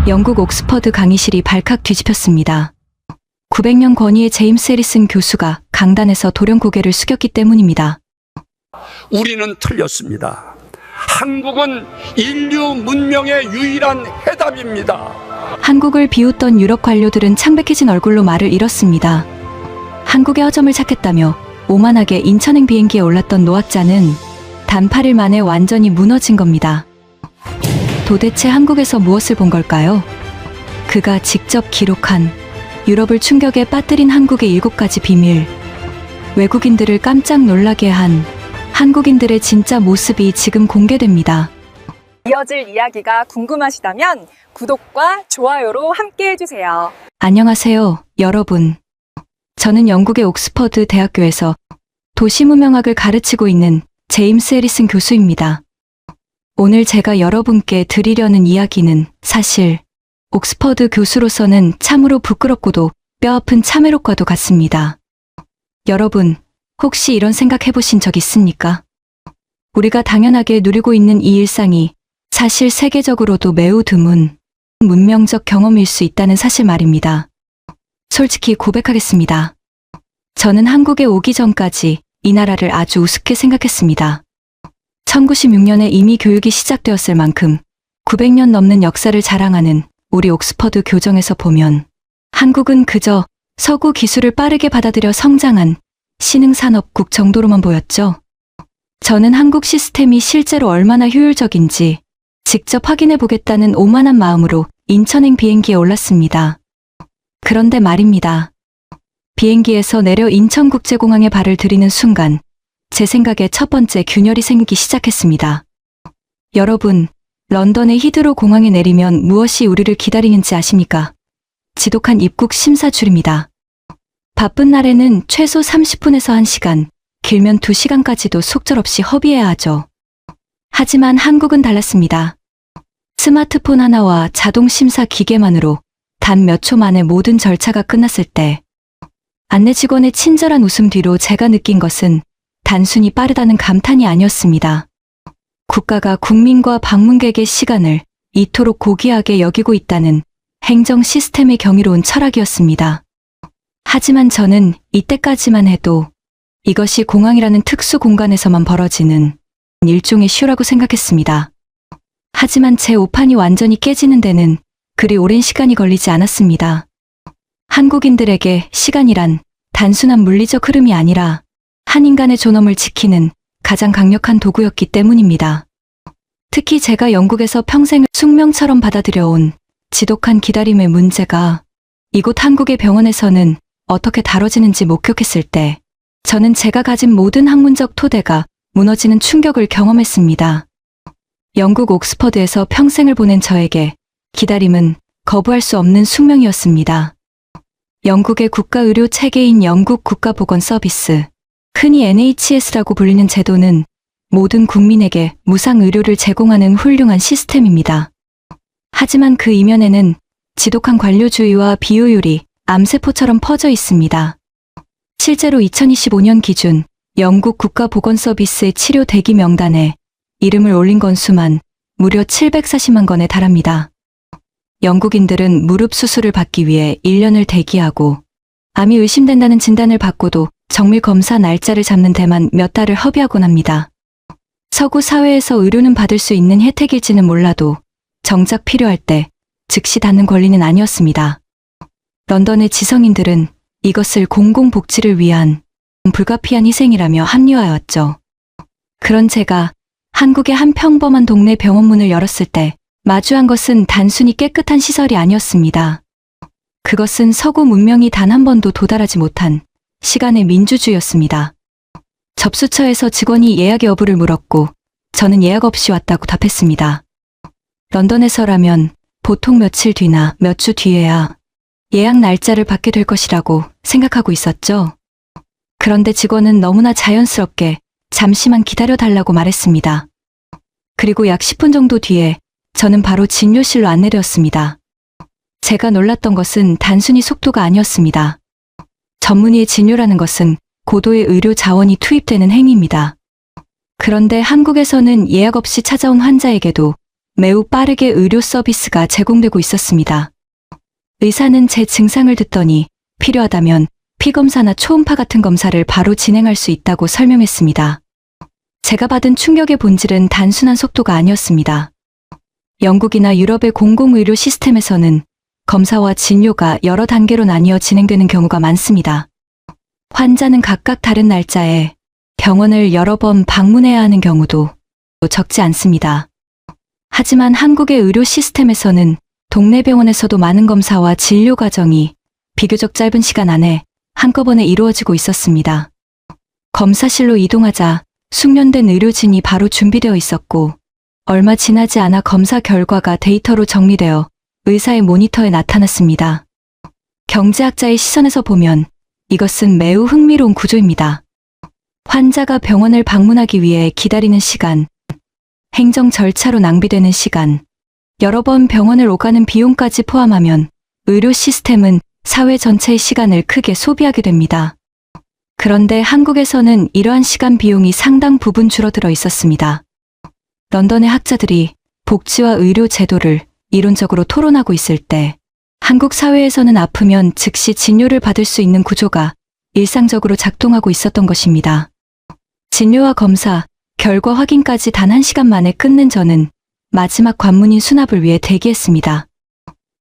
영국 옥스퍼드 강의실이 발칵 뒤집혔습니다. 900년 권위의 제임스 해리슨 교수가 강단에서 도령 고개를 숙였기 때문입니다. 우리는 틀렸습니다. 한국은 인류 문명의 유일한 해답입니다. 한국을 비웃던 유럽 관료들은 창백해진 얼굴로 말을 잃었습니다. 한국의 허점을 찾겠다며 오만하게 인천행 비행기에 올랐던 노학자는 단 8일 만에 완전히 무너진 겁니다. 도대체 한국에서 무엇을 본 걸까요? 그가 직접 기록한 유럽을 충격에 빠뜨린 한국의 7가지 비밀, 외국인들을 깜짝 놀라게 한 한국인들의 진짜 모습이 지금 공개됩니다. 이어질 이야기가 궁금하시다면 구독과 좋아요로 함께 해주세요. 안녕하세요, 여러분. 저는 영국의 옥스퍼드 대학교에서 도시문명학을 가르치고 있는 제임스 해리슨 교수입니다. 오늘 제가 여러분께 드리려는 이야기는 사실 옥스퍼드 교수로서는 참으로 부끄럽고도 뼈아픈 참회록과도 같습니다. 여러분, 혹시 이런 생각 해보신 적 있습니까? 우리가 당연하게 누리고 있는 이 일상이 사실 세계적으로도 매우 드문 문명적 경험일 수 있다는 사실 말입니다. 솔직히 고백하겠습니다. 저는 한국에 오기 전까지 이 나라를 아주 우습게 생각했습니다. 1096년에 이미 교육이 시작되었을 만큼 900년 넘는 역사를 자랑하는 우리 옥스퍼드 교정에서 보면 한국은 그저 서구 기술을 빠르게 받아들여 성장한 신흥산업국 정도로만 보였죠. 저는 한국 시스템이 실제로 얼마나 효율적인지 직접 확인해 보겠다는 오만한 마음으로 인천행 비행기에 올랐습니다. 그런데 말입니다. 비행기에서 내려 인천국제공항에 발을 들이는 순간 제 생각에 첫 번째 균열이 생기기 시작했습니다. 여러분, 런던의 히드로 공항에 내리면 무엇이 우리를 기다리는지 아십니까? 지독한 입국 심사 줄입니다. 바쁜 날에는 최소 30분에서 1시간, 길면 2시간까지도 속절없이 허비해야 하죠. 하지만 한국은 달랐습니다. 스마트폰 하나와 자동 심사 기계만으로 단 몇 초 만에 모든 절차가 끝났을 때 안내 직원의 친절한 웃음 뒤로 제가 느낀 것은 단순히 빠르다는 감탄이 아니었습니다. 국가가 국민과 방문객의 시간을 이토록 고귀하게 여기고 있다는 행정 시스템의 경이로운 철학이었습니다. 하지만 저는 이때까지만 해도 이것이 공항이라는 특수 공간에서만 벌어지는 일종의 쇼라고 생각했습니다. 하지만 제 오판이 완전히 깨지는 데는 그리 오랜 시간이 걸리지 않았습니다. 한국인들에게 시간이란 단순한 물리적 흐름이 아니라 한 인간의 존엄을 지키는 가장 강력한 도구였기 때문입니다. 특히 제가 영국에서 평생을 숙명처럼 받아들여온 지독한 기다림의 문제가 이곳 한국의 병원에서는 어떻게 다뤄지는지 목격했을 때 저는 제가 가진 모든 학문적 토대가 무너지는 충격을 경험했습니다. 영국 옥스퍼드에서 평생을 보낸 저에게 기다림은 거부할 수 없는 숙명이었습니다. 영국의 국가의료 체계인 영국 국가보건서비스, 흔히 NHS라고 불리는 제도는 모든 국민에게 무상 의료를 제공하는 훌륭한 시스템입니다. 하지만 그 이면에는 지독한 관료주의와 비효율이 암세포처럼 퍼져 있습니다. 실제로 2025년 기준 영국 국가보건서비스의 치료 대기 명단에 이름을 올린 건수만 무려 740만 건에 달합니다. 영국인들은 무릎 수술을 받기 위해 1년을 대기하고 암이 의심된다는 진단을 받고도 정밀 검사 날짜를 잡는 데만 몇 달을 허비하곤 합니다. 서구 사회에서 의료는 받을 수 있는 혜택일지는 몰라도 정작 필요할 때 즉시 닿는 권리는 아니었습니다. 런던의 지성인들은 이것을 공공복지를 위한 불가피한 희생이라며 합리화해왔죠. 그런 제가 한국의 한 평범한 동네 병원 문을 열었을 때 마주한 것은 단순히 깨끗한 시설이 아니었습니다. 그것은 서구 문명이 단 한 번도 도달하지 못한 시간의 민주주의였습니다. 접수처에서 직원이 예약 여부를 물었고 저는 예약 없이 왔다고 답했습니다. 런던에서라면 보통 며칠 뒤나 몇 주 뒤에야 예약 날짜를 받게 될 것이라고 생각하고 있었죠. 그런데 직원은 너무나 자연스럽게 잠시만 기다려달라고 말했습니다. 그리고 약 10분 정도 뒤에 저는 바로 진료실로 안내되었습니다. 제가 놀랐던 것은 단순히 속도가 아니었습니다. 전문의의 진료라는 것은 고도의 의료 자원이 투입되는 행위입니다. 그런데 한국에서는 예약 없이 찾아온 환자에게도 매우 빠르게 의료 서비스가 제공되고 있었습니다. 의사는 제 증상을 듣더니 필요하다면 피검사나 초음파 같은 검사를 바로 진행할 수 있다고 설명했습니다. 제가 받은 충격의 본질은 단순한 속도가 아니었습니다. 영국이나 유럽의 공공의료 시스템에서는 검사와 진료가 여러 단계로 나뉘어 진행되는 경우가 많습니다. 환자는 각각 다른 날짜에 병원을 여러 번 방문해야 하는 경우도 적지 않습니다. 하지만 한국의 의료 시스템에서는 동네 병원에서도 많은 검사와 진료 과정이 비교적 짧은 시간 안에 한꺼번에 이루어지고 있었습니다. 검사실로 이동하자 숙련된 의료진이 바로 준비되어 있었고, 얼마 지나지 않아 검사 결과가 데이터로 정리되어 의사의 모니터에 나타났습니다. 경제학자의 시선에서 보면 이것은 매우 흥미로운 구조입니다. 환자가 병원을 방문하기 위해 기다리는 시간, 행정 절차로 낭비되는 시간, 여러 번 병원을 오가는 비용까지 포함하면 의료 시스템은 사회 전체의 시간을 크게 소비하게 됩니다. 그런데 한국에서는 이러한 시간 비용이 상당 부분 줄어들어 있었습니다. 런던의 학자들이 복지와 의료 제도를 이론적으로 토론하고 있을 때 한국 사회에서는 아프면 즉시 진료를 받을 수 있는 구조가 일상적으로 작동하고 있었던 것입니다. 진료와 검사, 결과 확인까지 단 1시간 만에 끊는 저는 마지막 관문인 수납을 위해 대기했습니다.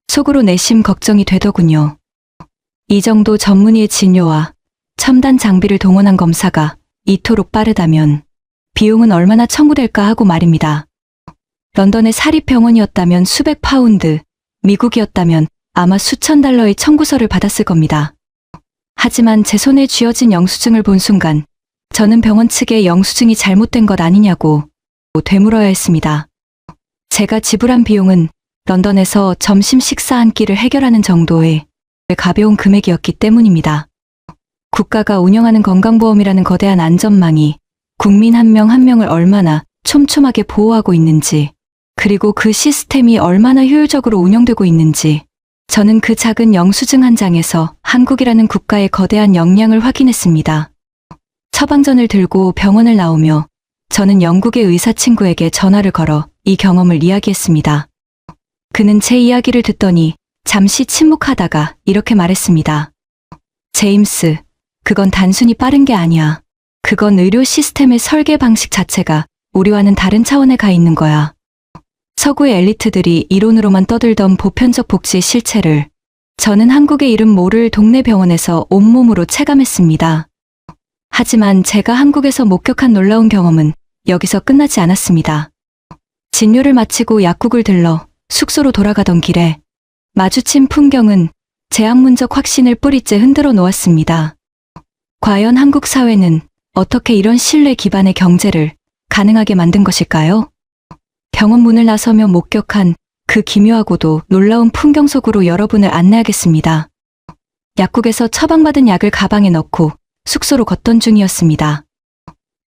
속으로 내심 걱정이 되더군요. 이 정도 전문의의 진료와 첨단 장비를 동원한 검사가 이토록 빠르다면 비용은 얼마나 청구될까 하고 말입니다. 런던의 사립병원이었다면 수백 파운드, 미국이었다면 아마 수천 달러의 청구서를 받았을 겁니다. 하지만 제 손에 쥐어진 영수증을 본 순간 저는 병원 측에 영수증이 잘못된 것 아니냐고 되물어야 했습니다. 제가 지불한 비용은 런던에서 점심 식사 한 끼를 해결하는 정도의 가벼운 금액이었기 때문입니다. 국가가 운영하는 건강보험이라는 거대한 안전망이 국민 한 명 한 명을 얼마나 촘촘하게 보호하고 있는지, 그리고 그 시스템이 얼마나 효율적으로 운영되고 있는지, 저는 그 작은 영수증 한 장에서 한국이라는 국가의 거대한 역량을 확인했습니다. 처방전을 들고 병원을 나오며 저는 영국의 의사 친구에게 전화를 걸어 이 경험을 이야기했습니다. 그는 제 이야기를 듣더니 잠시 침묵하다가 이렇게 말했습니다. 제임스, 그건 단순히 빠른 게 아니야. 그건 의료 시스템의 설계 방식 자체가 우리와는 다른 차원에 가 있는 거야. 서구의 엘리트들이 이론으로만 떠들던 보편적 복지의 실체를 저는 한국의 이름 모를 동네 병원에서 온몸으로 체감했습니다. 하지만 제가 한국에서 목격한 놀라운 경험은 여기서 끝나지 않았습니다. 진료를 마치고 약국을 들러 숙소로 돌아가던 길에 마주친 풍경은 제 학문적 확신을 뿌리째 흔들어 놓았습니다. 과연 한국 사회는 어떻게 이런 신뢰 기반의 경제를 가능하게 만든 것일까요? 병원 문을 나서며 목격한 그 기묘하고도 놀라운 풍경 속으로 여러분을 안내하겠습니다. 약국에서 처방받은 약을 가방에 넣고 숙소로 걷던 중이었습니다.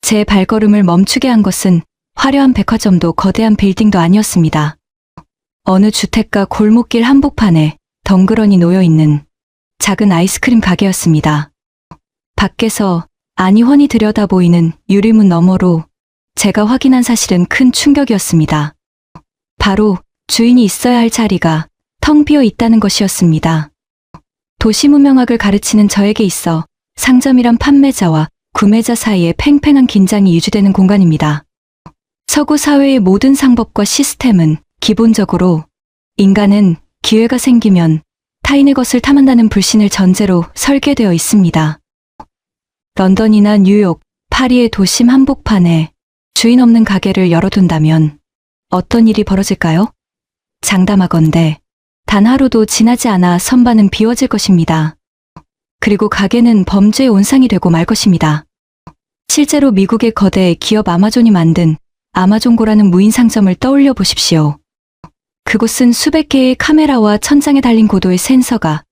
제 발걸음을 멈추게 한 것은 화려한 백화점도 거대한 빌딩도 아니었습니다. 어느 주택가 골목길 한복판에 덩그러니 놓여있는 작은 아이스크림 가게였습니다. 밖에서 아니 훤히 들여다보이는 유리문 너머로 제가 확인한 사실은 큰 충격이었습니다. 바로 주인이 있어야 할 자리가 텅 비어 있다는 것이었습니다. 도시문명학을 가르치는 저에게 있어 상점이란 판매자와 구매자 사이에 팽팽한 긴장이 유지되는 공간입니다. 서구 사회의 모든 상법과 시스템은 기본적으로 인간은 기회가 생기면 타인의 것을 탐한다는 불신을 전제로 설계되어 있습니다. 런던이나 뉴욕, 파리의 도심 한복판에 주인 없는 가게를 열어둔다면 어떤 일이 벌어질까요? 장담하건대 단 하루도 지나지 않아 선반은 비워질 것입니다. 그리고 가게는 범죄의 온상이 되고 말 것입니다. 실제로 미국의 거대 기업 아마존이 만든 아마존고라는 무인 상점을 떠올려 보십시오. 그곳은 수백 개의 카메라와 천장에 달린 고도의 센서가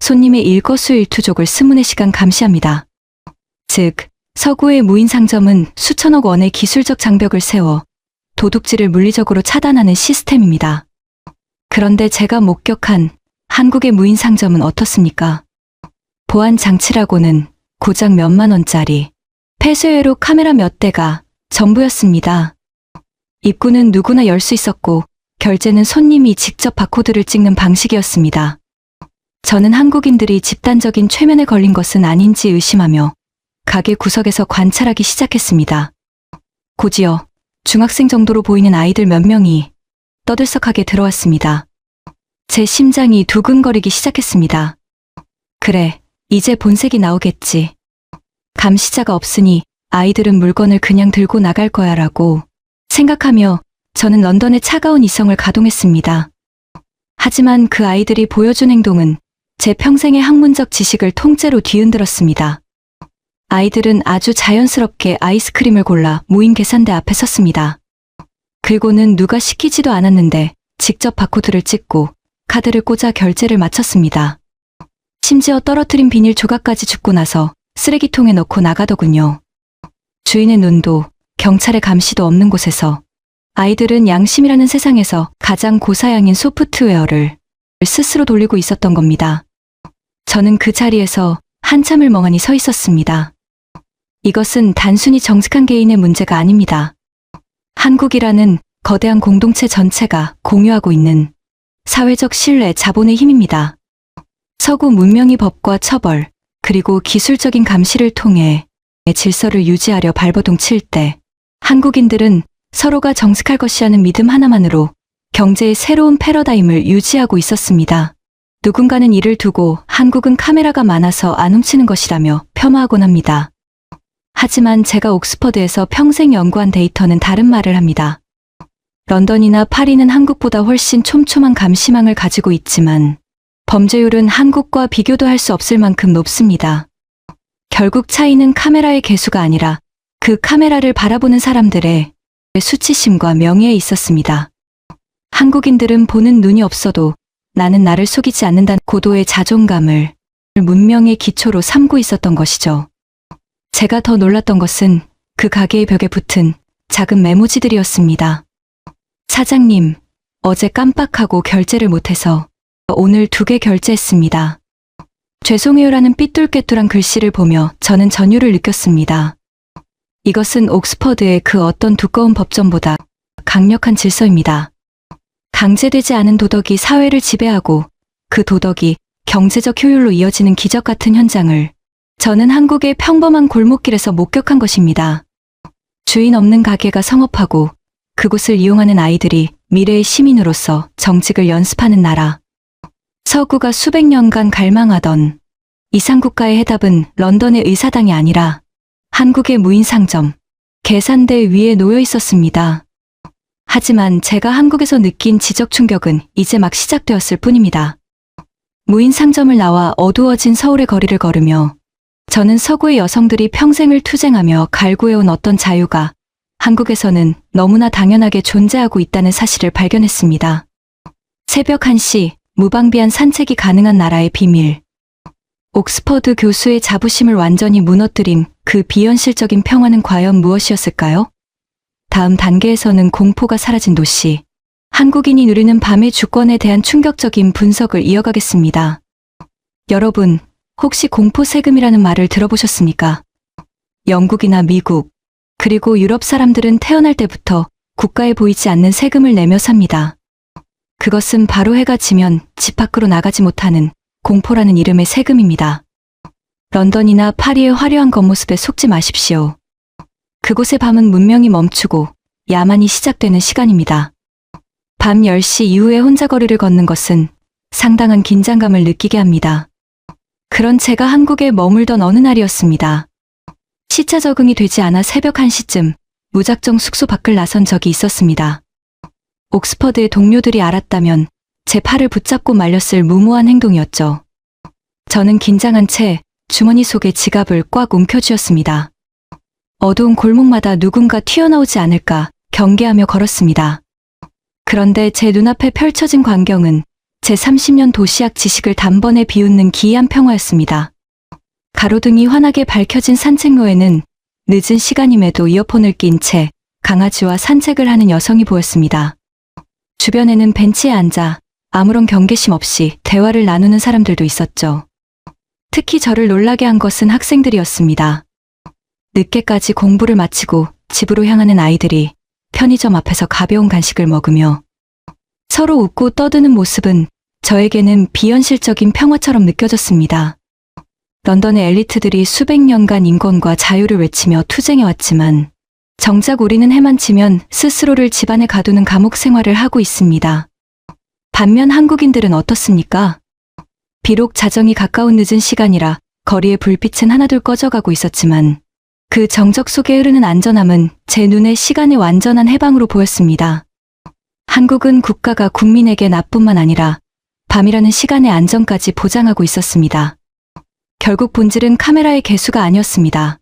손님의 일거수일투족을 스문의 시간 감시합니다. 즉, 서구의 무인 상점은 수천억 원의 기술적 장벽을 세워 도둑질을 물리적으로 차단하는 시스템입니다. 그런데 제가 목격한 한국의 무인 상점은 어떻습니까? 보안 장치라고는 고작 몇만 원짜리 폐쇄회로 카메라 몇 대가 전부였습니다. 입구는 누구나 열 수 있었고 결제는 손님이 직접 바코드를 찍는 방식이었습니다. 저는 한국인들이 집단적인 최면에 걸린 것은 아닌지 의심하며 가게 구석에서 관찰하기 시작했습니다. 곧이어 중학생 정도로 보이는 아이들 몇 명이 떠들썩하게 들어왔습니다. 제 심장이 두근거리기 시작했습니다. 그래, 이제 본색이 나오겠지. 감시자가 없으니 아이들은 물건을 그냥 들고 나갈 거야 라고 생각하며 저는 런던의 차가운 이성을 가동했습니다. 하지만 그 아이들이 보여준 행동은 제 평생의 학문적 지식을 통째로 뒤흔들었습니다. 아이들은 아주 자연스럽게 아이스크림을 골라 무인 계산대 앞에 섰습니다. 그리고는 누가 시키지도 않았는데 직접 바코드를 찍고 카드를 꽂아 결제를 마쳤습니다. 심지어 떨어뜨린 비닐 조각까지 줍고 나서 쓰레기통에 넣고 나가더군요. 주인의 눈도 경찰의 감시도 없는 곳에서 아이들은 양심이라는 세상에서 가장 고사양인 소프트웨어를 스스로 돌리고 있었던 겁니다. 저는 그 자리에서 한참을 멍하니 서 있었습니다. 이것은 단순히 정직한 개인의 문제가 아닙니다. 한국이라는 거대한 공동체 전체가 공유하고 있는 사회적 신뢰, 자본의 힘입니다. 서구 문명이 법과 처벌, 그리고 기술적인 감시를 통해 질서를 유지하려 발버둥 칠 때 한국인들은 서로가 정직할 것이라는 믿음 하나만으로 경제의 새로운 패러다임을 유지하고 있었습니다. 누군가는 이를 두고 한국은 카메라가 많아서 안 훔치는 것이라며 폄하하곤 합니다. 하지만 제가 옥스퍼드에서 평생 연구한 데이터는 다른 말을 합니다. 런던이나 파리는 한국보다 훨씬 촘촘한 감시망을 가지고 있지만 범죄율은 한국과 비교도 할 수 없을 만큼 높습니다. 결국 차이는 카메라의 개수가 아니라 그 카메라를 바라보는 사람들의 수치심과 명예에 있었습니다. 한국인들은 보는 눈이 없어도 나는 나를 속이지 않는다는 고도의 자존감을 문명의 기초로 삼고 있었던 것이죠. 제가 더 놀랐던 것은 그 가게의 벽에 붙은 작은 메모지들이었습니다. 사장님, 어제 깜빡하고 결제를 못해서 오늘 2개 결제했습니다. 죄송해요라는 삐뚤깨뚤한 글씨를 보며 저는 전율을 느꼈습니다. 이것은 옥스퍼드의 그 어떤 두꺼운 법전보다 강력한 질서입니다. 강제되지 않은 도덕이 사회를 지배하고 그 도덕이 경제적 효율로 이어지는 기적 같은 현장을 저는 한국의 평범한 골목길에서 목격한 것입니다. 주인 없는 가게가 성업하고 그곳을 이용하는 아이들이 미래의 시민으로서 정직을 연습하는 나라. 서구가 수백 년간 갈망하던 이상국가의 해답은 런던의 의사당이 아니라 한국의 무인 상점, 계산대 위에 놓여 있었습니다. 하지만 제가 한국에서 느낀 지적 충격은 이제 막 시작되었을 뿐입니다. 무인 상점을 나와 어두워진 서울의 거리를 걸으며 저는 서구의 여성들이 평생을 투쟁하며 갈구해온 어떤 자유가 한국에서는 너무나 당연하게 존재하고 있다는 사실을 발견했습니다. 새벽 1시, 무방비한 산책이 가능한 나라의 비밀. 옥스퍼드 교수의 자부심을 완전히 무너뜨린 그 비현실적인 평화는 과연 무엇이었을까요? 다음 단계에서는 공포가 사라진 도시. 한국인이 누리는 밤의 주권에 대한 충격적인 분석을 이어가겠습니다. 여러분, 혹시 공포 세금이라는 말을 들어보셨습니까? 영국이나 미국, 그리고 유럽 사람들은 태어날 때부터 국가에 보이지 않는 세금을 내며 삽니다. 그것은 바로 해가 지면 집 밖으로 나가지 못하는 공포라는 이름의 세금입니다. 런던이나 파리의 화려한 겉모습에 속지 마십시오. 그곳의 밤은 문명이 멈추고 야만이 시작되는 시간입니다. 밤 10시 이후에 혼자 거리를 걷는 것은 상당한 긴장감을 느끼게 합니다. 그런 제가 한국에 머물던 어느 날이었습니다. 시차 적응이 되지 않아 새벽 1시쯤 무작정 숙소 밖을 나선 적이 있었습니다. 옥스퍼드의 동료들이 알았다면 제 팔을 붙잡고 말렸을 무모한 행동이었죠. 저는 긴장한 채 주머니 속에 지갑을 꽉 움켜쥐었습니다. 어두운 골목마다 누군가 튀어나오지 않을까 경계하며 걸었습니다. 그런데 제 눈앞에 펼쳐진 광경은 제 30년 도시학 지식을 단번에 비웃는 기이한 평화였습니다. 가로등이 환하게 밝혀진 산책로에는 늦은 시간임에도 이어폰을 낀 채 강아지와 산책을 하는 여성이 보였습니다. 주변에는 벤치에 앉아 아무런 경계심 없이 대화를 나누는 사람들도 있었죠. 특히 저를 놀라게 한 것은 학생들이었습니다. 늦게까지 공부를 마치고 집으로 향하는 아이들이 편의점 앞에서 가벼운 간식을 먹으며 서로 웃고 떠드는 모습은 저에게는 비현실적인 평화처럼 느껴졌습니다. 런던의 엘리트들이 수백 년간 인권과 자유를 외치며 투쟁해왔지만 정작 우리는 해만 치면 스스로를 집안에 가두는 감옥 생활을 하고 있습니다. 반면 한국인들은 어떻습니까? 비록 자정이 가까운 늦은 시간이라 거리의 불빛은 하나둘 꺼져가고 있었지만 그 정적 속에 흐르는 안전함은 제 눈에 시간의 완전한 해방으로 보였습니다. 한국은 국가가 국민에게 나뿐만 아니라 밤이라는 시간의 안전까지 보장하고 있었습니다. 결국 본질은 카메라의 개수가 아니었습니다.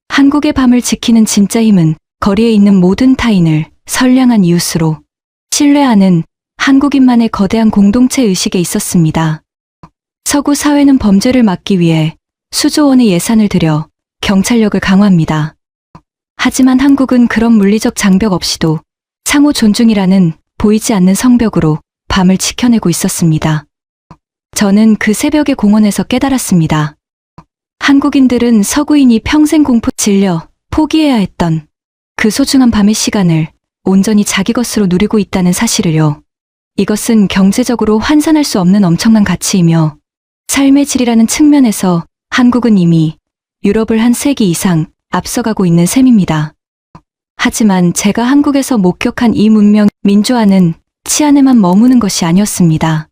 한국의 밤을 지키는 진짜 힘은 거리에 있는 모든 타인을 선량한 이웃으로 신뢰하는 한국인만의 거대한 공동체 의식에 있었습니다. 서구 사회는 범죄를 막기 위해 수조 원의 예산을 들여 경찰력을 강화합니다. 하지만 한국은 그런 물리적 장벽 없이도 상호 존중이라는 보이지 않는 성벽으로 밤을 지켜내고 있었습니다. 저는 그 새벽의 공원에서 깨달았습니다. 한국인들은 서구인이 평생 공포 질려 포기해야 했던 그 소중한 밤의 시간을 온전히 자기 것으로 누리고 있다는 사실을요. 이것은 경제적으로 환산할 수 없는 엄청난 가치이며 삶의 질이라는 측면에서 한국은 이미 유럽을 한 세기 이상 앞서가고 있는 셈입니다. 하지만 제가 한국에서 목격한 이 문명, 민주화는 치안에만 머무는 것이 아니었습니다.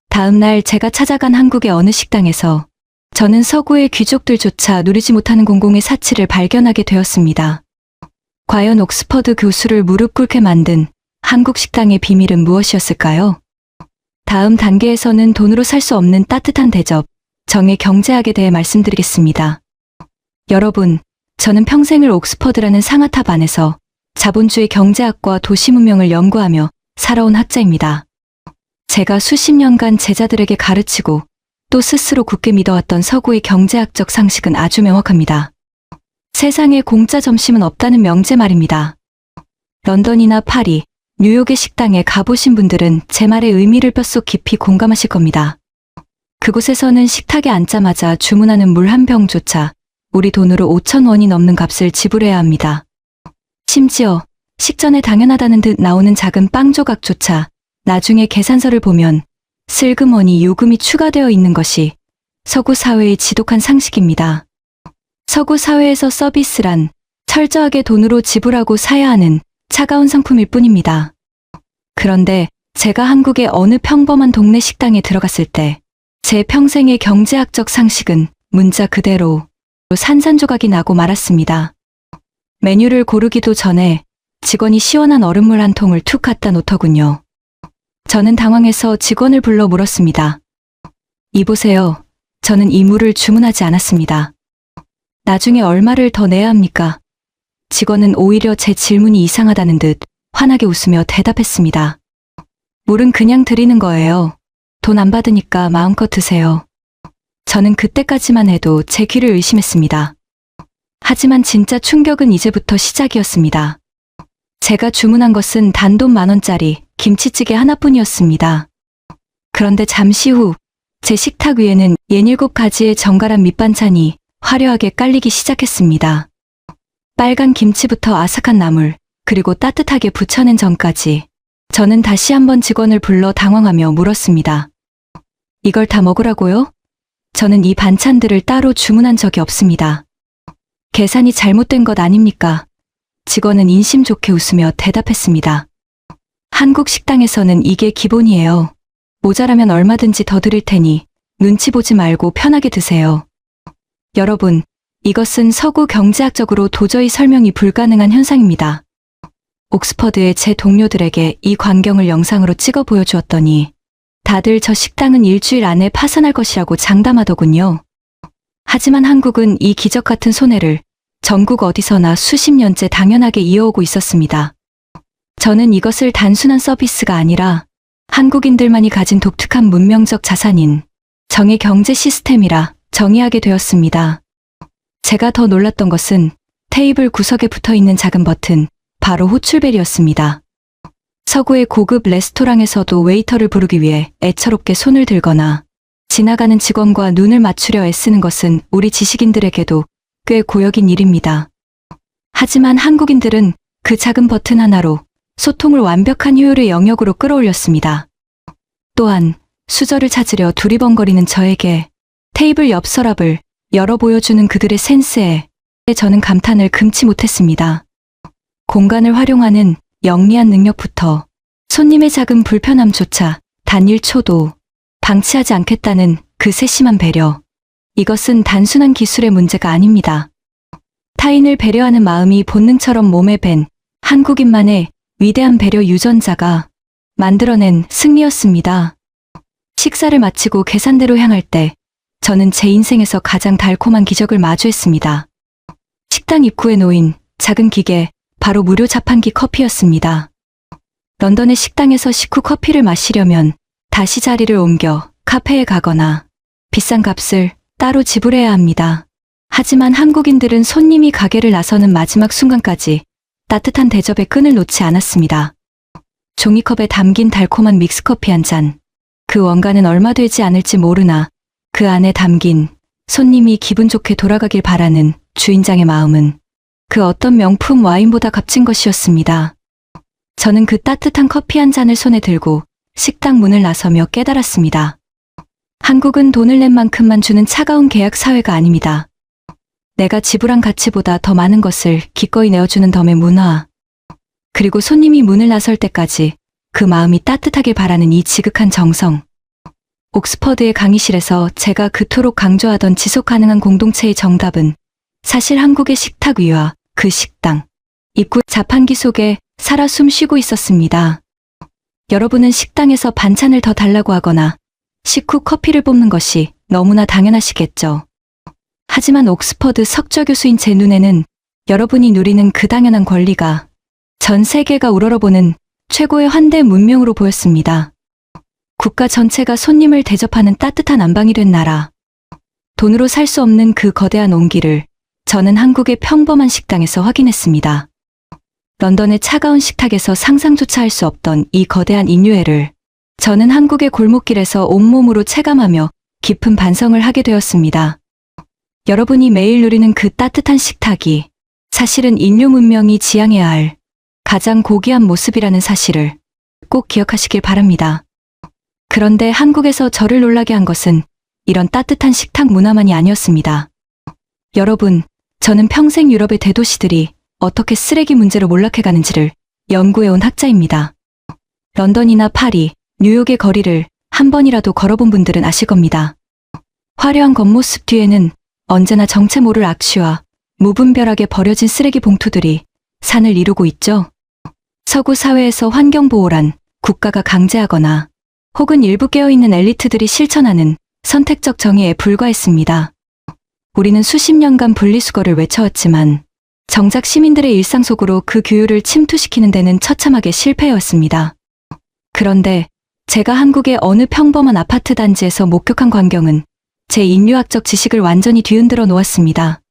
다음 날 제가 찾아간 한국의 어느 식당에서 저는 서구의 귀족들조차 누리지 못하는 공공의 사치를 발견하게 되었습니다. 과연 옥스퍼드 교수를 무릎 꿇게 만든 한국 식당의 비밀은 무엇이었을까요? 다음 단계에서는 돈으로 살 수 없는 따뜻한 대접, 정의 경제학에 대해 말씀드리겠습니다. 여러분, 저는 평생을 옥스퍼드라는 상아탑 안에서 자본주의 경제학과 도시문명을 연구하며 살아온 학자입니다. 제가 수십 년간 제자들에게 가르치고 또 스스로 굳게 믿어왔던 서구의 경제학적 상식은 아주 명확합니다. 세상에 공짜 점심은 없다는 명제 말입니다. 런던이나 파리, 뉴욕의 식당에 가보신 분들은 제 말의 의미를 뼛속 깊이 공감하실 겁니다. 그곳에서는 식탁에 앉자마자 주문하는 물 한 병조차 우리 돈으로 5,000원이 넘는 값을 지불해야 합니다. 심지어 식전에 당연하다는 듯 나오는 작은 빵 조각조차 나중에 계산서를 보면 슬그머니 요금이 추가되어 있는 것이 서구 사회의 지독한 상식입니다. 서구 사회에서 서비스란 철저하게 돈으로 지불하고 사야 하는 차가운 상품일 뿐입니다. 그런데 제가 한국의 어느 평범한 동네 식당에 들어갔을 때 제 평생의 경제학적 상식은 문자 그대로 산산조각이 나고 말았습니다. 메뉴를 고르기도 전에 직원이 시원한 얼음물 한 통을 툭 갖다 놓더군요. 저는 당황해서 직원을 불러 물었습니다. 이보세요. 저는 이 물을 주문하지 않았습니다. 나중에 얼마를 더 내야 합니까? 직원은 오히려 제 질문이 이상하다는 듯 환하게 웃으며 대답했습니다. 물은 그냥 드리는 거예요. 돈 안 받으니까 마음껏 드세요. 저는 그때까지만 해도 제 귀를 의심했습니다. 하지만 진짜 충격은 이제부터 시작이었습니다. 제가 주문한 것은 단돈 10,000원짜리 김치찌개 하나뿐이었습니다. 그런데 잠시 후 제 식탁 위에는 67가지의 정갈한 밑반찬이 화려하게 깔리기 시작했습니다. 빨간 김치부터 아삭한 나물, 그리고 따뜻하게 부쳐낸 전까지. 저는 다시 한번 직원을 불러 당황하며 물었습니다. 이걸 다 먹으라고요? 저는 이 반찬들을 따로 주문한 적이 없습니다. 계산이 잘못된 것 아닙니까? 직원은 인심 좋게 웃으며 대답했습니다. 한국 식당에서는 이게 기본이에요. 모자라면 얼마든지 더 드릴 테니 눈치 보지 말고 편하게 드세요. 여러분, 이것은 서구 경제학적으로 도저히 설명이 불가능한 현상입니다. 옥스퍼드의 제 동료들에게 이 광경을 영상으로 찍어 보여주었더니 다들 저 식당은 일주일 안에 파산할 것이라고 장담하더군요. 하지만 한국은 이 기적 같은 손해를 전국 어디서나 수십 년째 당연하게 이어오고 있었습니다. 저는 이것을 단순한 서비스가 아니라 한국인들만이 가진 독특한 문명적 자산인 정의 경제 시스템이라 정의하게 되었습니다. 제가 더 놀랐던 것은 테이블 구석에 붙어 있는 작은 버튼, 바로 호출벨이었습니다. 서구의 고급 레스토랑에서도 웨이터를 부르기 위해 애처롭게 손을 들거나 지나가는 직원과 눈을 맞추려 애쓰는 것은 우리 지식인들에게도 꽤 고역인 일입니다. 하지만 한국인들은 그 작은 버튼 하나로 소통을 완벽한 효율의 영역으로 끌어올렸습니다. 또한 수저를 찾으려 두리번거리는 저에게 테이블 옆 서랍을 열어 보여주는 그들의 센스에 저는 감탄을 금치 못했습니다. 공간을 활용하는 영리한 능력부터 손님의 작은 불편함조차 단 1초도 방치하지 않겠다는 그 세심한 배려. 이것은 단순한 기술의 문제가 아닙니다. 타인을 배려하는 마음이 본능처럼 몸에 밴 한국인만의 위대한 배려 유전자가 만들어낸 승리였습니다. 식사를 마치고 계산대로 향할 때 저는 제 인생에서 가장 달콤한 기적을 마주했습니다. 식당 입구에 놓인 작은 기계, 바로 무료 자판기 커피였습니다. 런던의 식당에서 식후 커피를 마시려면 다시 자리를 옮겨 카페에 가거나 비싼 값을 따로 지불해야 합니다. 하지만 한국인들은 손님이 가게를 나서는 마지막 순간까지 따뜻한 대접의 끈을 놓지 않았습니다. 종이컵에 담긴 달콤한 믹스커피 한 잔. 그 원가는 얼마 되지 않을지 모르나 그 안에 담긴 손님이 기분 좋게 돌아가길 바라는 주인장의 마음은 그 어떤 명품 와인보다 값진 것이었습니다. 저는 그 따뜻한 커피 한 잔을 손에 들고 식당 문을 나서며 깨달았습니다. 한국은 돈을 낸 만큼만 주는 차가운 계약 사회가 아닙니다. 내가 지불한 가치보다 더 많은 것을 기꺼이 내어주는 덤의 문화. 그리고 손님이 문을 나설 때까지 그 마음이 따뜻하길 바라는 이 지극한 정성. 옥스퍼드의 강의실에서 제가 그토록 강조하던 지속 가능한 공동체의 정답은 사실 한국의 식탁 위와 그 식당, 입구 자판기 속에 살아 숨쉬고 있었습니다. 여러분은 식당에서 반찬을 더 달라고 하거나 식후 커피를 뽑는 것이 너무나 당연하시겠죠. 하지만 옥스퍼드 석좌 교수인 제 눈에는 여러분이 누리는 그 당연한 권리가 전 세계가 우러러보는 최고의 환대 문명으로 보였습니다. 국가 전체가 손님을 대접하는 따뜻한 안방이 된 나라. 돈으로 살 수 없는 그 거대한 온기를 저는 한국의 평범한 식당에서 확인했습니다. 런던의 차가운 식탁에서 상상조차 할 수 없던 이 거대한 인류애를 저는 한국의 골목길에서 온몸으로 체감하며 깊은 반성을 하게 되었습니다. 여러분이 매일 누리는 그 따뜻한 식탁이 사실은 인류 문명이 지향해야 할 가장 고귀한 모습이라는 사실을 꼭 기억하시길 바랍니다. 그런데 한국에서 저를 놀라게 한 것은 이런 따뜻한 식탁 문화만이 아니었습니다. 여러분, 저는 평생 유럽의 대도시들이 어떻게 쓰레기 문제로 몰락해가는지를 연구해온 학자입니다. 런던이나 파리, 뉴욕의 거리를 한 번이라도 걸어본 분들은 아실 겁니다. 화려한 겉모습 뒤에는 언제나 정체 모를 악취와 무분별하게 버려진 쓰레기 봉투들이 산을 이루고 있죠. 서구 사회에서 환경보호란 국가가 강제하거나 혹은 일부 깨어있는 엘리트들이 실천하는 선택적 정의에 불과했습니다. 우리는 수십 년간 분리수거를 외쳐왔지만 정작 시민들의 일상 속으로 그 규율을 침투시키는 데는 처참하게 실패해왔습니다. 그런데 제가 한국의 어느 평범한 아파트 단지에서 목격한 광경은 제 인류학적 지식을 완전히 뒤흔들어 놓았습니다.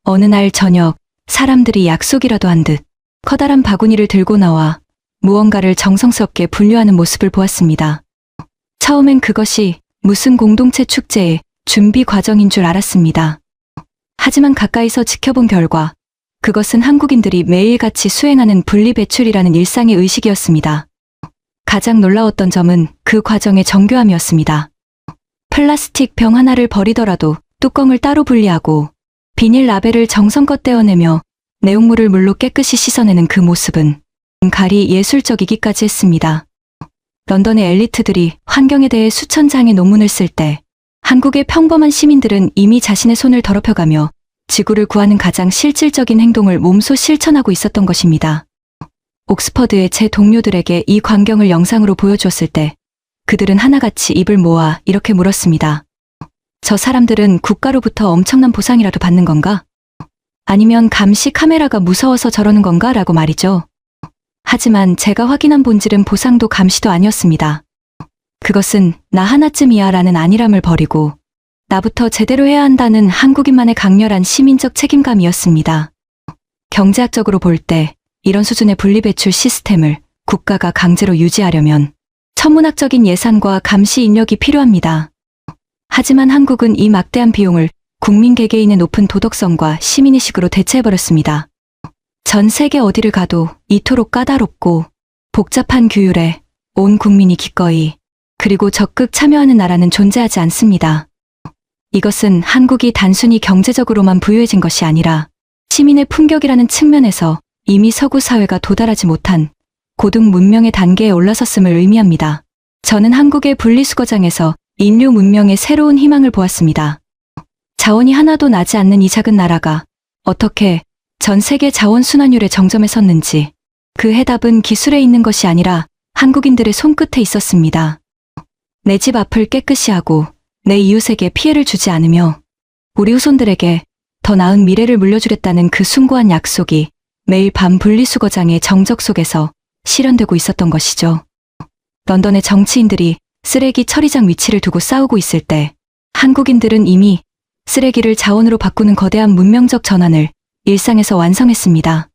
어느 날 저녁, 사람들이 약속이라도 한 듯 커다란 바구니를 들고 나와 무언가를 정성스럽게 분류하는 모습을 보았습니다. 처음엔 그것이 무슨 공동체 축제의 준비 과정인 줄 알았습니다. 하지만 가까이서 지켜본 결과 그것은 한국인들이 매일같이 수행하는 분리배출이라는 일상의 의식이었습니다. 가장 놀라웠던 점은 그 과정의 정교함이었습니다. 플라스틱 병 하나를 버리더라도 뚜껑을 따로 분리하고 비닐 라벨을 정성껏 떼어내며 내용물을 물로 깨끗이 씻어내는 그 모습은 가리 예술적이기까지 했습니다. 런던의 엘리트들이 환경에 대해 수천 장의 논문을 쓸 때 한국의 평범한 시민들은 이미 자신의 손을 더럽혀가며 지구를 구하는 가장 실질적인 행동을 몸소 실천하고 있었던 것입니다. 옥스퍼드의 제 동료들에게 이 광경을 영상으로 보여주었을 때 그들은 하나같이 입을 모아 이렇게 물었습니다. 저 사람들은 국가로부터 엄청난 보상이라도 받는 건가? 아니면 감시 카메라가 무서워서 저러는 건가? 라고 말이죠. 하지만 제가 확인한 본질은 보상도 감시도 아니었습니다. 그것은 나 하나쯤이야 라는 안일함을 버리고 나부터 제대로 해야 한다는 한국인만의 강렬한 시민적 책임감이었습니다. 경제학적으로 볼 때 이런 수준의 분리배출 시스템을 국가가 강제로 유지하려면 천문학적인 예산과 감시 인력이 필요합니다. 하지만 한국은 이 막대한 비용을 국민 개개인의 높은 도덕성과 시민의식으로 대체해버렸습니다. 전 세계 어디를 가도 이토록 까다롭고 복잡한 규율에 온 국민이 기꺼이 그리고 적극 참여하는 나라는 존재하지 않습니다. 이것은 한국이 단순히 경제적으로만 부유해진 것이 아니라 시민의 품격이라는 측면에서 이미 서구 사회가 도달하지 못한 고등 문명의 단계에 올라섰음을 의미합니다. 저는 한국의 분리수거장에서 인류 문명의 새로운 희망을 보았습니다. 자원이 하나도 나지 않는 이 작은 나라가 어떻게 전 세계 자원 순환율의 정점에 섰는지, 그 해답은 기술에 있는 것이 아니라 한국인들의 손끝에 있었습니다. 내 집 앞을 깨끗이 하고 내 이웃에게 피해를 주지 않으며 우리 후손들에게 더 나은 미래를 물려주겠다는 그 숭고한 약속이 매일 밤 분리수거장의 정적 속에서 실현되고 있었던 것이죠. 런던의 정치인들이 쓰레기 처리장 위치를 두고 싸우고 있을 때 한국인들은 이미 쓰레기를 자원으로 바꾸는 거대한 문명적 전환을 일상에서 완성했습니다.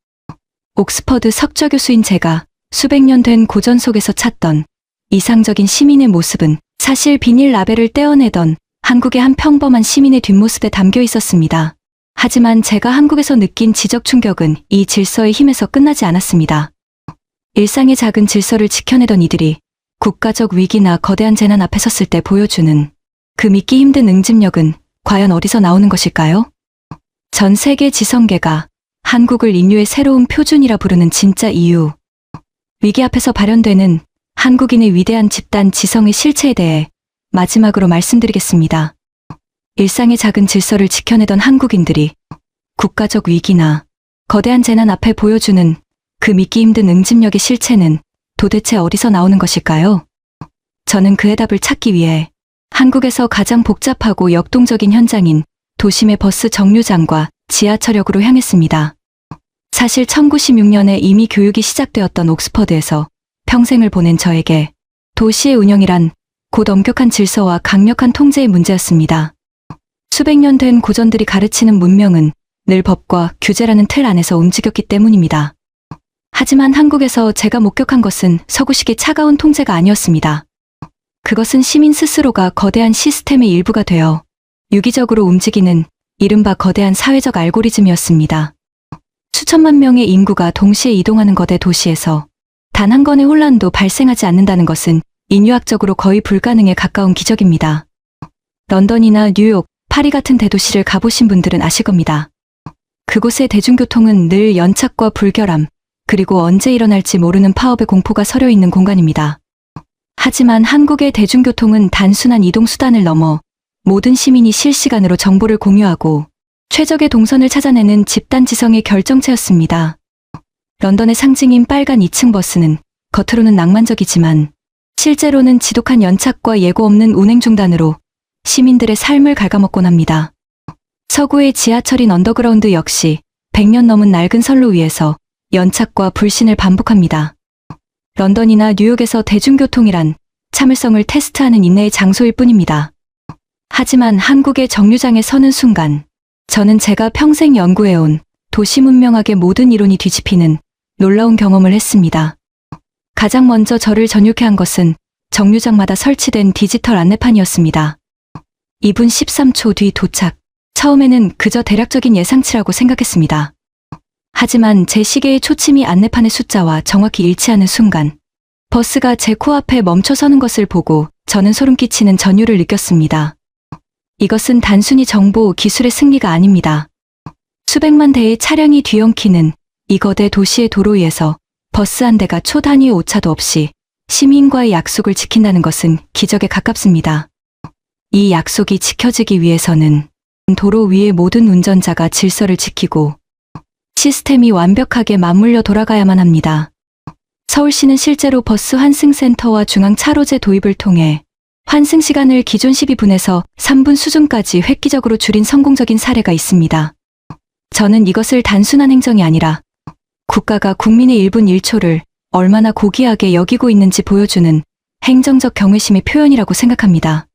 옥스퍼드 석좌 교수인 제가 수백 년 된 고전 속에서 찾던 이상적인 시민의 모습은 사실 비닐 라벨을 떼어내던 한국의 한 평범한 시민의 뒷모습에 담겨 있었습니다. 하지만 제가 한국에서 느낀 지적 충격은 이 질서의 힘에서 끝나지 않았습니다. 일상의 작은 질서를 지켜내던 이들이 국가적 위기나 거대한 재난 앞에 섰을 때 보여주는 그 믿기 힘든 응집력은 과연 어디서 나오는 것일까요? 전 세계 지성계가 한국을 인류의 새로운 표준이라 부르는 진짜 이유. 위기 앞에서 발현되는 한국인의 위대한 집단 지성의 실체에 대해 마지막으로 말씀드리겠습니다. 일상의 작은 질서를 지켜내던 한국인들이 국가적 위기나 거대한 재난 앞에 보여주는 그 믿기 힘든 응집력의 실체는 도대체 어디서 나오는 것일까요? 저는 그 해답을 찾기 위해 한국에서 가장 복잡하고 역동적인 현장인 도심의 버스 정류장과 지하철역으로 향했습니다. 사실 1996년에 이미 교육이 시작되었던 옥스퍼드에서 평생을 보낸 저에게 도시의 운영이란 곧 엄격한 질서와 강력한 통제의 문제였습니다. 수백 년 된 고전들이 가르치는 문명은 늘 법과 규제라는 틀 안에서 움직였기 때문입니다. 하지만 한국에서 제가 목격한 것은 서구식의 차가운 통제가 아니었습니다. 그것은 시민 스스로가 거대한 시스템의 일부가 되어 유기적으로 움직이는 이른바 거대한 사회적 알고리즘이었습니다. 수천만 명의 인구가 동시에 이동하는 거대 도시에서 단 한 건의 혼란도 발생하지 않는다는 것은 인류학적으로 거의 불가능에 가까운 기적입니다. 런던이나 뉴욕, 파리 같은 대도시를 가보신 분들은 아실 겁니다. 그곳의 대중교통은 늘 연착과 불결함, 그리고 언제 일어날지 모르는 파업의 공포가 서려 있는 공간입니다. 하지만 한국의 대중교통은 단순한 이동수단을 넘어 모든 시민이 실시간으로 정보를 공유하고 최적의 동선을 찾아내는 집단지성의 결정체였습니다. 런던의 상징인 빨간 2층 버스는 겉으로는 낭만적이지만 실제로는 지독한 연착과 예고 없는 운행 중단으로 시민들의 삶을 갉아먹곤 합니다. 서구의 지하철인 언더그라운드 역시 100년 넘은 낡은 선로 위에서 연착과 불신을 반복합니다. 런던이나 뉴욕에서 대중교통이란 참을성을 테스트하는 인내의 장소일 뿐입니다. 하지만 한국의 정류장에 서는 순간 저는 제가 평생 연구해온 도시 문명학의 모든 이론이 뒤집히는 놀라운 경험을 했습니다. 가장 먼저 저를 전율케 한 것은 정류장마다 설치된 디지털 안내판이었습니다. 2분 13초 뒤 도착. 처음에는 그저 대략적인 예상치라고 생각했습니다. 하지만 제 시계의 초침이 안내판의 숫자와 정확히 일치하는 순간 버스가 제 코앞에 멈춰 서는 것을 보고 저는 소름 끼치는 전율을 느꼈습니다. 이것은 단순히 정보 기술의 승리가 아닙니다. 수백만 대의 차량이 뒤엉키는 이 거대 도시의 도로 위에서 버스 한 대가 초 단위의 오차도 없이 시민과의 약속을 지킨다는 것은 기적에 가깝습니다. 이 약속이 지켜지기 위해서는 도로 위의 모든 운전자가 질서를 지키고 시스템이 완벽하게 맞물려 돌아가야만 합니다. 서울시는 실제로 버스 환승센터와 중앙 차로제 도입을 통해 환승 시간을 기존 12분에서 3분 수준까지 획기적으로 줄인 성공적인 사례가 있습니다. 저는 이것을 단순한 행정이 아니라 국가가 국민의 1분 1초를 얼마나 고귀하게 여기고 있는지 보여주는 행정적 경외심의 표현이라고 생각합니다.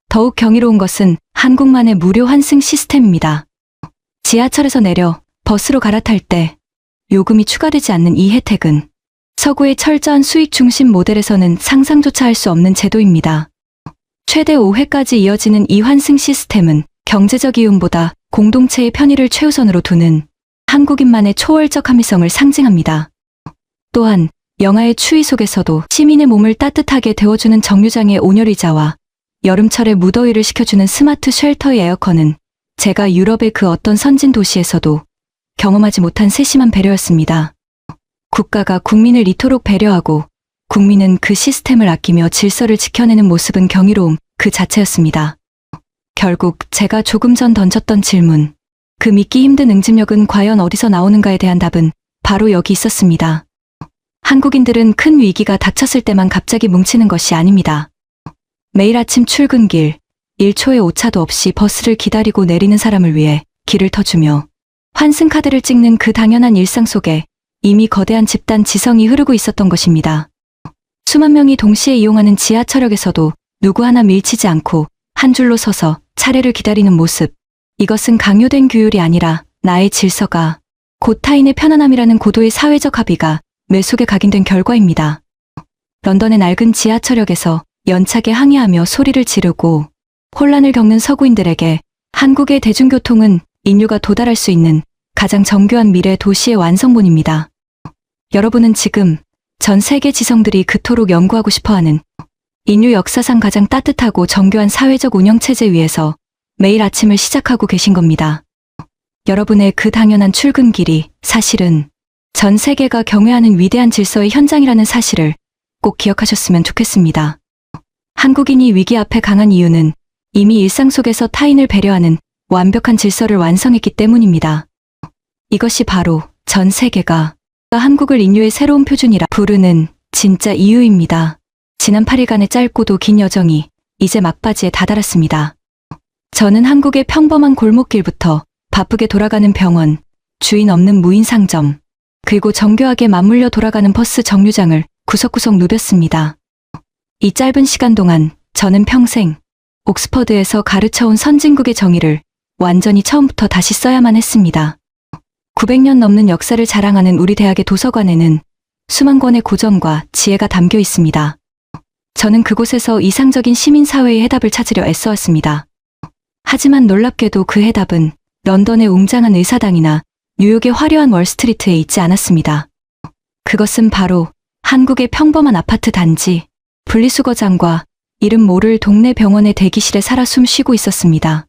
더욱 경이로운 것은 한국만의 무료 환승 시스템입니다. 지하철에서 내려 버스로 갈아탈 때 요금이 추가되지 않는 이 혜택은 서구의 철저한 수익 중심 모델에서는 상상조차 할 수 없는 제도입니다. 최대 5회까지 이어지는 이 환승 시스템은 경제적 이윤보다 공동체의 편의를 최우선으로 두는 한국인만의 초월적 합리성을 상징합니다. 또한 영하의 추위 속에서도 시민의 몸을 따뜻하게 데워주는 정류장의 온열의자와 여름철에 무더위를 식혀주는 스마트 쉘터의 에어컨은 제가 유럽의 그 어떤 선진 도시에서도 경험하지 못한 세심한 배려였습니다. 국가가 국민을 이토록 배려하고 국민은 그 시스템을 아끼며 질서를 지켜내는 모습은 경이로움 그 자체였습니다. 결국 제가 조금 전 던졌던 질문, 그 믿기 힘든 응집력은 과연 어디서 나오는가에 대한 답은 바로 여기 있었습니다. 한국인들은 큰 위기가 닥쳤을 때만 갑자기 뭉치는 것이 아닙니다. 매일 아침 출근길, 1초의 오차도 없이 버스를 기다리고 내리는 사람을 위해 길을 터주며 환승카드를 찍는 그 당연한 일상 속에 이미 거대한 집단 지성이 흐르고 있었던 것입니다. 수만 명이 동시에 이용하는 지하철역에서도 누구 하나 밀치지 않고 한 줄로 서서 차례를 기다리는 모습. 이것은 강요된 규율이 아니라 나의 질서가 곧 타인의 편안함이라는 고도의 사회적 합의가 뇌속에 각인된 결과입니다. 런던의 낡은 지하철역에서 연차게 항의하며 소리를 지르고 혼란을 겪는 서구인들에게 한국의 대중교통은 인류가 도달할 수 있는 가장 정교한 미래 도시의 완성본입니다. 여러분은 지금 전 세계 지성들이 그토록 연구하고 싶어하는 인류 역사상 가장 따뜻하고 정교한 사회적 운영체제 위에서 매일 아침을 시작하고 계신 겁니다. 여러분의 그 당연한 출근길이 사실은 전 세계가 경외하는 위대한 질서의 현장이라는 사실을 꼭 기억하셨으면 좋겠습니다. 한국인이 위기 앞에 강한 이유는 이미 일상 속에서 타인을 배려하는 완벽한 질서를 완성했기 때문입니다. 이것이 바로 전 세계가 한국을 인류의 새로운 표준이라 부르는 진짜 이유입니다. 지난 8일간의 짧고도 긴 여정이 이제 막바지에 다다랐습니다. 저는 한국의 평범한 골목길부터 바쁘게 돌아가는 병원, 주인 없는 무인 상점, 그리고 정교하게 맞물려 돌아가는 버스 정류장을 구석구석 누볐습니다. 이 짧은 시간 동안 저는 평생 옥스퍼드에서 가르쳐온 선진국의 정의를 완전히 처음부터 다시 써야만 했습니다. 900년 넘는 역사를 자랑하는 우리 대학의 도서관에는 수만 권의 고전과 지혜가 담겨 있습니다. 저는 그곳에서 이상적인 시민사회의 해답을 찾으려 애써왔습니다. 하지만 놀랍게도 그 해답은 런던의 웅장한 의사당이나 뉴욕의 화려한 월스트리트에 있지 않았습니다. 그것은 바로 한국의 평범한 아파트 단지, 분리수거장과 이름 모를 동네 병원의 대기실에 살아 숨 쉬고 있었습니다.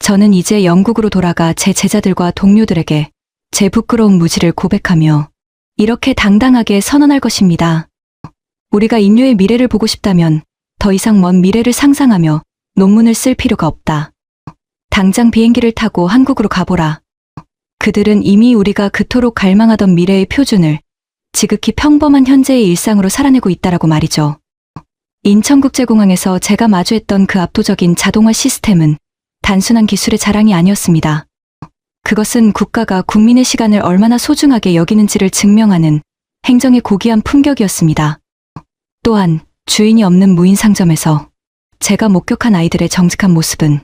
저는 이제 영국으로 돌아가 제 제자들과 동료들에게 제 부끄러운 무지를 고백하며 이렇게 당당하게 선언할 것입니다. 우리가 인류의 미래를 보고 싶다면 더 이상 먼 미래를 상상하며 논문을 쓸 필요가 없다. 당장 비행기를 타고 한국으로 가보라. 그들은 이미 우리가 그토록 갈망하던 미래의 표준을 지극히 평범한 현재의 일상으로 살아내고 있다라고 말이죠. 인천국제공항에서 제가 마주했던 그 압도적인 자동화 시스템은 단순한 기술의 자랑이 아니었습니다. 그것은 국가가 국민의 시간을 얼마나 소중하게 여기는지를 증명하는 행정의 고귀한 품격이었습니다. 또한 주인이 없는 무인 상점에서 제가 목격한 아이들의 정직한 모습은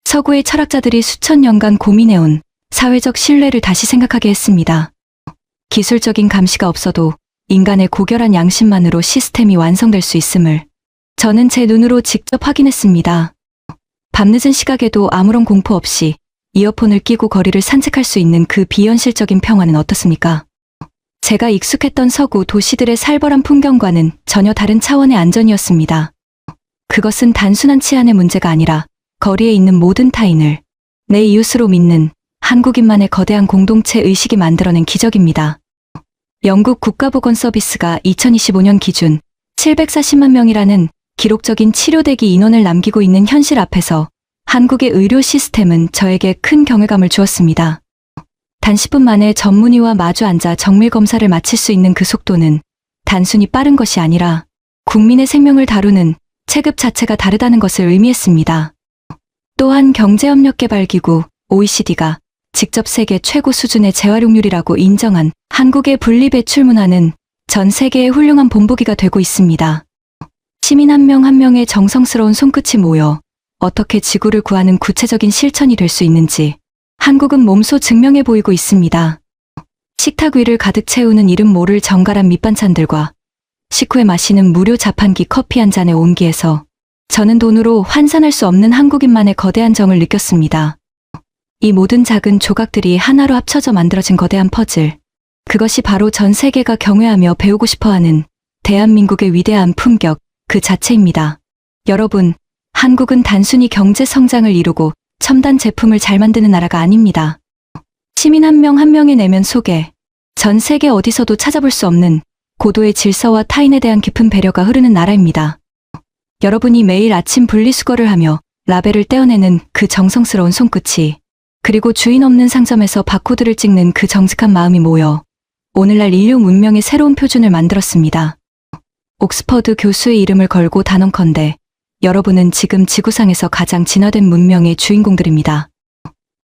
서구의 철학자들이 수천 년간 고민해온 사회적 신뢰를 다시 생각하게 했습니다. 기술적인 감시가 없어도 인간의 고결한 양심만으로 시스템이 완성될 수 있음을 저는 제 눈으로 직접 확인했습니다. 밤늦은 시각에도 아무런 공포 없이 이어폰을 끼고 거리를 산책할 수 있는 그 비현실적인 평화는 어떻습니까? 제가 익숙했던 서구 도시들의 살벌한 풍경과는 전혀 다른 차원의 안전이었습니다. 그것은 단순한 치안의 문제가 아니라 거리에 있는 모든 타인을 내 이웃으로 믿는 한국인만의 거대한 공동체 의식이 만들어낸 기적입니다. 영국 국가보건서비스가 2025년 기준 740만 명이라는 기록적인 치료대기 인원을 남기고 있는 현실 앞에서 한국의 의료 시스템은 저에게 큰 경외감을 주었습니다. 단 10분 만에 전문의와 마주 앉아 정밀 검사를 마칠 수 있는 그 속도는 단순히 빠른 것이 아니라 국민의 생명을 다루는 체급 자체가 다르다는 것을 의미했습니다. 또한 경제협력개발기구 OECD가 직접 세계 최고 수준의 재활용률이라고 인정한 한국의 분리배출 문화는 전 세계의 훌륭한 본보기가 되고 있습니다. 시민 한 명 한 명의 정성스러운 손끝이 모여 어떻게 지구를 구하는 구체적인 실천이 될 수 있는지 한국은 몸소 증명해 보이고 있습니다. 식탁 위를 가득 채우는 이름 모를 정갈한 밑반찬들과 식후에 마시는 무료 자판기 커피 한 잔의 온기에서 저는 돈으로 환산할 수 없는 한국인만의 거대한 정을 느꼈습니다. 이 모든 작은 조각들이 하나로 합쳐져 만들어진 거대한 퍼즐. 그것이 바로 전 세계가 경외하며 배우고 싶어하는 대한민국의 위대한 품격 그 자체입니다. 여러분, 한국은 단순히 경제 성장을 이루고 첨단 제품을 잘 만드는 나라가 아닙니다. 시민 한 명 한 명의 내면 속에 전 세계 어디서도 찾아볼 수 없는 고도의 질서와 타인에 대한 깊은 배려가 흐르는 나라입니다. 여러분이 매일 아침 분리수거를 하며 라벨을 떼어내는 그 정성스러운 손끝이, 그리고 주인 없는 상점에서 바코드를 찍는 그 정직한 마음이 모여 오늘날 인류 문명의 새로운 표준을 만들었습니다. 옥스퍼드 교수의 이름을 걸고 단언컨대 여러분은 지금 지구상에서 가장 진화된 문명의 주인공들입니다.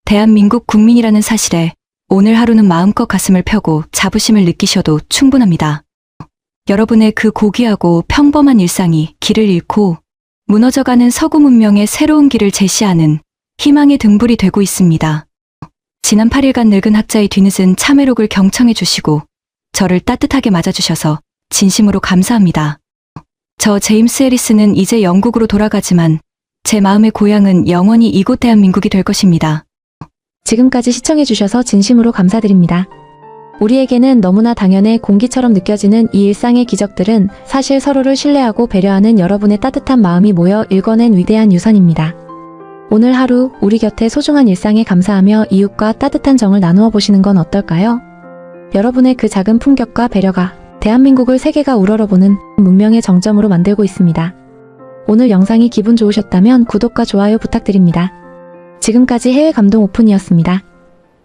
대한민국 국민이라는 사실에 오늘 하루는 마음껏 가슴을 펴고 자부심을 느끼셔도 충분합니다. 여러분의 그 고귀하고 평범한 일상이 길을 잃고 무너져가는 서구 문명의 새로운 길을 제시하는 희망의 등불이 되고 있습니다. 지난 8일간 늙은 학자의 뒤늦은 참회록을 경청해 주시고 저를 따뜻하게 맞아주셔서 진심으로 감사합니다. 저 제임스 해리스는 이제 영국으로 돌아가지만 제 마음의 고향은 영원히 이곳 대한민국이 될 것입니다. 지금까지 시청해주셔서 진심으로 감사드립니다. 우리에게는 너무나 당연해 공기처럼 느껴지는 이 일상의 기적들은 사실 서로를 신뢰하고 배려하는 여러분의 따뜻한 마음이 모여 일궈낸 위대한 유산입니다. 오늘 하루 우리 곁에 소중한 일상에 감사하며 이웃과 따뜻한 정을 나누어 보시는 건 어떨까요? 여러분의 그 작은 품격과 배려가 대한민국을 세계가 우러러보는 문명의 정점으로 만들고 있습니다. 오늘 영상이 기분 좋으셨다면 구독과 좋아요 부탁드립니다. 지금까지 해외 감동 오픈이었습니다.